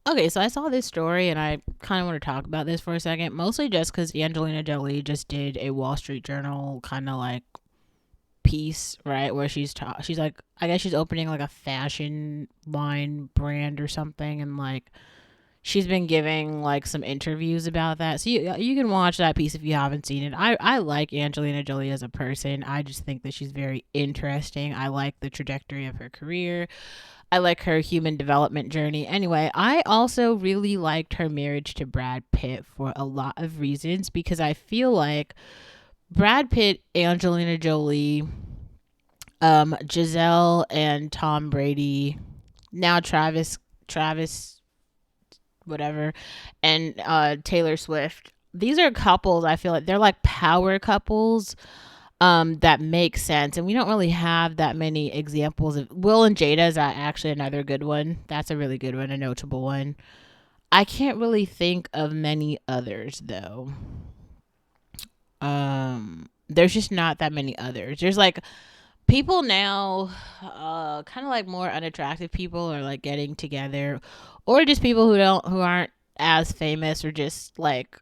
Okay, so I saw this story and I kind of want to talk about this for a second, mostly just because Angelina Jolie just did a Wall Street Journal kind of like piece, right, where she's like, I guess she's opening like a fashion line brand or something, and like she's been giving like some interviews about that. So you can watch that piece if you haven't seen it. I like Angelina Jolie as a person. I just think that she's very interesting. I like the trajectory of her career. I like her human development journey. Anyway, I also really liked her marriage to Brad Pitt for a lot of reasons because I feel like Brad Pitt, Angelina Jolie, Giselle and Tom Brady, now Travis, whatever, and Taylor Swift. These are couples. I feel like they're like power couples that make sense, and we don't really have that many examples of Will and Jada is actually another good one. That's a really good one, a notable one. I can't really think of many others though. There's just not that many others. There's like people now, kind of like more unattractive people are like getting together, or just people who aren't as famous, or just like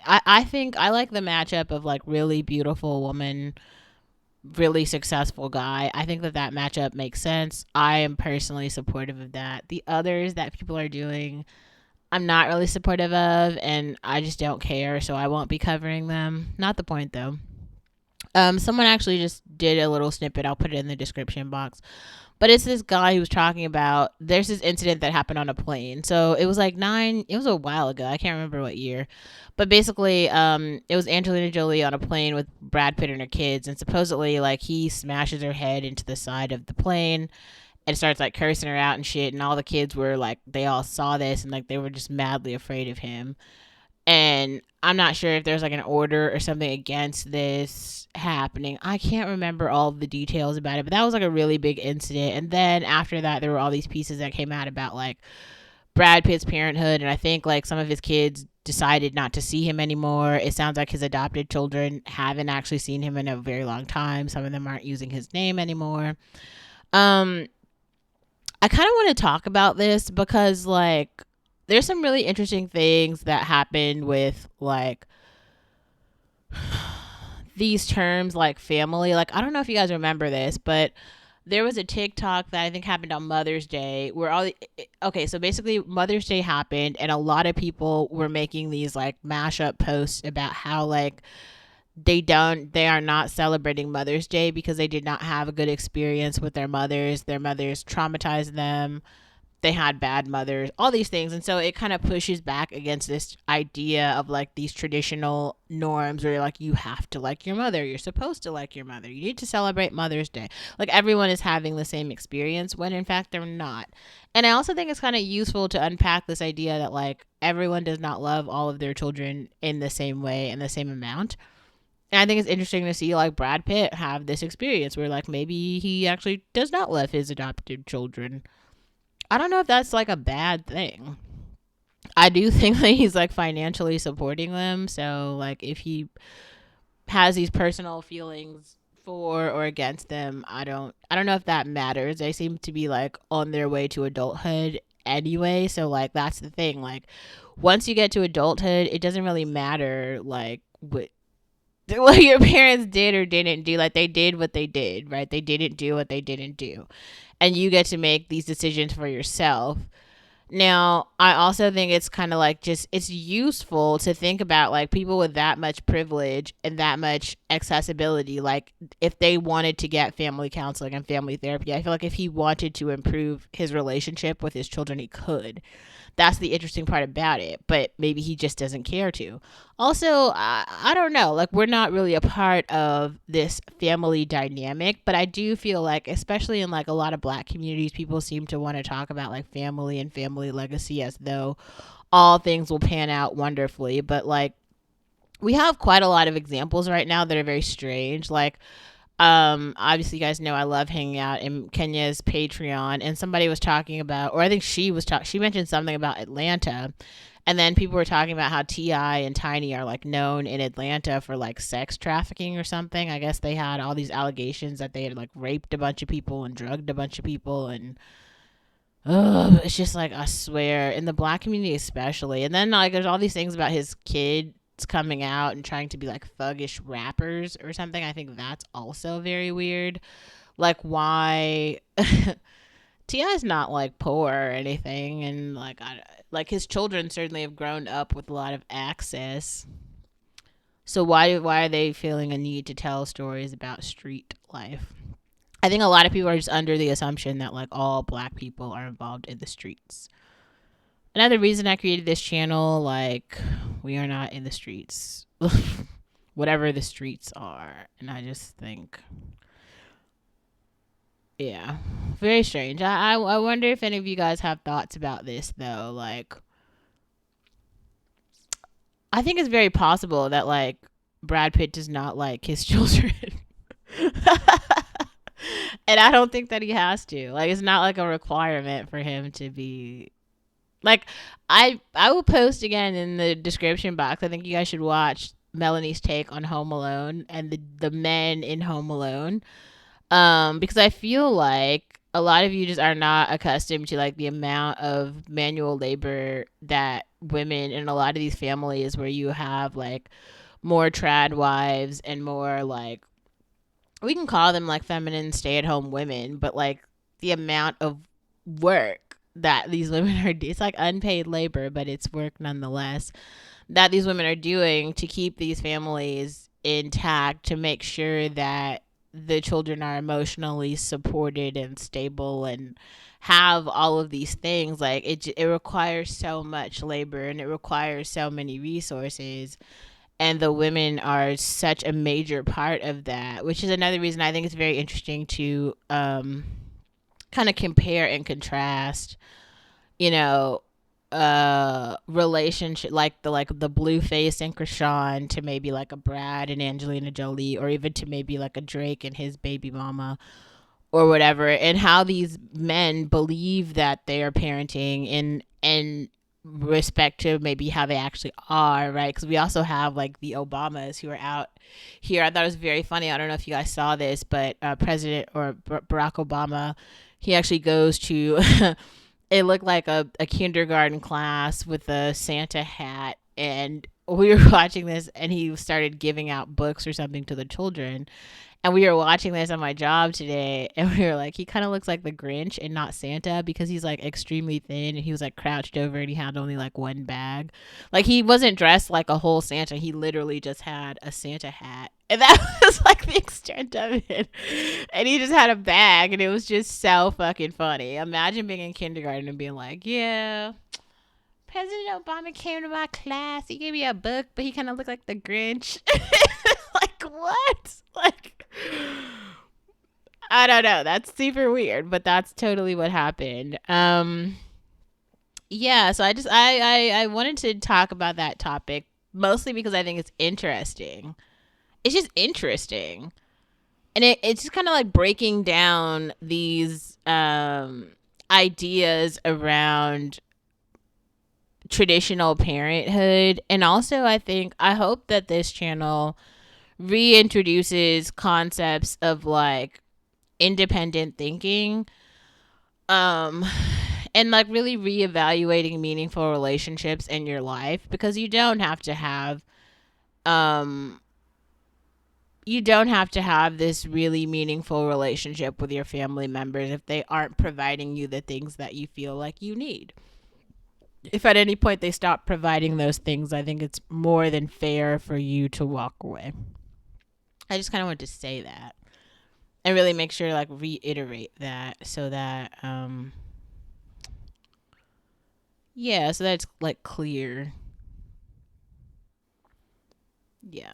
I think I like the matchup of like really beautiful woman, really successful guy. I think that that matchup makes sense. I am personally supportive of that. The others that people are doing, I'm not really supportive of, and I just don't care, so I won't be covering them. Not the point though. Someone actually just did a little snippet. I'll put it in the description box. But it's this guy who was talking about there's this incident that happened on a plane. So it was like it was a while ago. I can't remember what year. But basically, it was Angelina Jolie on a plane with Brad Pitt and her kids, and supposedly like he smashes her head into the side of the plane and starts like cursing her out and shit, and all the kids were like they all saw this and like they were just madly afraid of him. And I'm not sure if there's like an order or something against this happening. I can't remember all of the details about it, but that was like a really big incident. And then after that, there were all these pieces that came out about like Brad Pitt's parenthood, and I think like some of his kids decided not to see him anymore. It sounds like his adopted children haven't actually seen him in a very long time. Some of them aren't using his name anymore. Um, I kind of want to talk about this because like there's some really interesting things that happened with like these terms like family. Like I don't know if you guys remember this, but there was a TikTok that I think happened on Mother's Day where okay, so basically Mother's Day happened and a lot of people were making these like mashup posts about how like they are not celebrating Mother's Day because they did not have a good experience with their mothers. Their mothers traumatized them, they had bad mothers, all these things. And so it kind of pushes back against this idea of like these traditional norms where like you have to like your mother, you're supposed to like your mother, you need to celebrate Mother's Day. Like everyone is having the same experience when in fact they're not. And I also think it's kind of useful to unpack this idea that like everyone does not love all of their children in the same way and the same amount. And I think it's interesting to see like Brad Pitt have this experience where like maybe he actually does not love his adopted children. I don't know if that's like a bad thing. I do think that he's like financially supporting them. So like if he has these personal feelings for or against them, I don't know if that matters. They seem to be like on their way to adulthood anyway. So like that's the thing. Like once you get to adulthood, it doesn't really matter like what your parents did or didn't do. Like they did what they did, right? They didn't do what they didn't do. And you get to make these decisions for yourself. Now, I also think it's kind of like just it's useful to think about like people with that much privilege and that much accessibility. Like if they wanted to get family counseling and family therapy, I feel like if he wanted to improve his relationship with his children, he could. That's the interesting part about it, but maybe he just doesn't care to. Also, I don't know, like we're not really a part of this family dynamic, but I do feel like, especially in like a lot of black communities, people seem to want to talk about like family and family legacy as though all things will pan out wonderfully. But like we have quite a lot of examples right now that are very strange. Like obviously you guys know I love hanging out in Kenya's Patreon, and somebody was talking about, or I think she mentioned something about Atlanta, and then people were talking about how Ti and Tiny are like known in Atlanta for like sex trafficking or something. I guess they had all these allegations that they had like raped a bunch of people and drugged a bunch of people, and Ugh, it's just like, I swear, in the black community especially. And then like there's all these things about his kids coming out and trying to be like thuggish rappers or something. I think that's also very weird. Like, why? Ti's not like poor or anything, and like his children certainly have grown up with a lot of access. So why are they feeling a need to tell stories about street life? I think a lot of people are just under the assumption that like all black people are involved in the streets. Another reason I created this channel, like, we are not in the streets. Whatever the streets are. And I just think, yeah, very strange. I wonder if any of you guys have thoughts about this though. Like, I think it's very possible that like Brad Pitt does not like his children. And I don't think that he has to. Like, it's not like a requirement for him to be like, I will post again in the description box. I think you guys should watch Melanie's take on Home Alone and the men in Home Alone. Because I feel like a lot of you just are not accustomed to like the amount of manual labor that women in a lot of these families where you have like more trad wives and more like, we can call them like feminine stay-at-home women, but like the amount of work that these women are, it's like unpaid labor, but it's work nonetheless, that these women are doing to keep these families intact, to make sure that the children are emotionally supported and stable and have all of these things. Like, it requires so much labor and it requires so many resources, and the women are such a major part of that, which is another reason I think it's very interesting to kind of compare and contrast, you know, relationship like the Blueface and Krishan to maybe like a Brad and Angelina Jolie, or even to maybe like a Drake and his baby mama or whatever, and how these men believe that they are parenting in respect to maybe how they actually are, right? Because we also have like the Obamas who are out here. I thought it was very funny. I don't know if you guys saw this, but President or Barack Obama, he actually goes to it looked like a kindergarten class with a Santa hat, and we were watching this and he started giving out books or something to the children, and we were watching this on my job today, and we were like, he kind of looks like the Grinch and not Santa, because he's like extremely thin and he was like crouched over and he had only like one bag. Like, he wasn't dressed like a whole Santa. He literally just had a Santa hat. And that was like the extent of it. And he just had a bag, and it was just so fucking funny. Imagine being in kindergarten and being like, yeah, President Obama came to my class. He gave me a book, but he kind of looked like the Grinch. Like, what? Like, I don't know. That's super weird, but that's totally what happened. Yeah. So I wanted to talk about that topic mostly because I think it's interesting. It's just interesting, and it's just kind of like breaking down these ideas around traditional parenthood. And also, I hope that this channel reintroduces concepts of like independent thinking, um and like really reevaluating meaningful relationships in your life, because um you don't have to have this really meaningful relationship with your family members if they aren't providing you the things that you feel like you need. If at any point they stop providing those things, I think it's more than fair for you to walk away. I just kind of wanted to say that and really make sure to like reiterate that, so that yeah, so that's like clear. Yeah.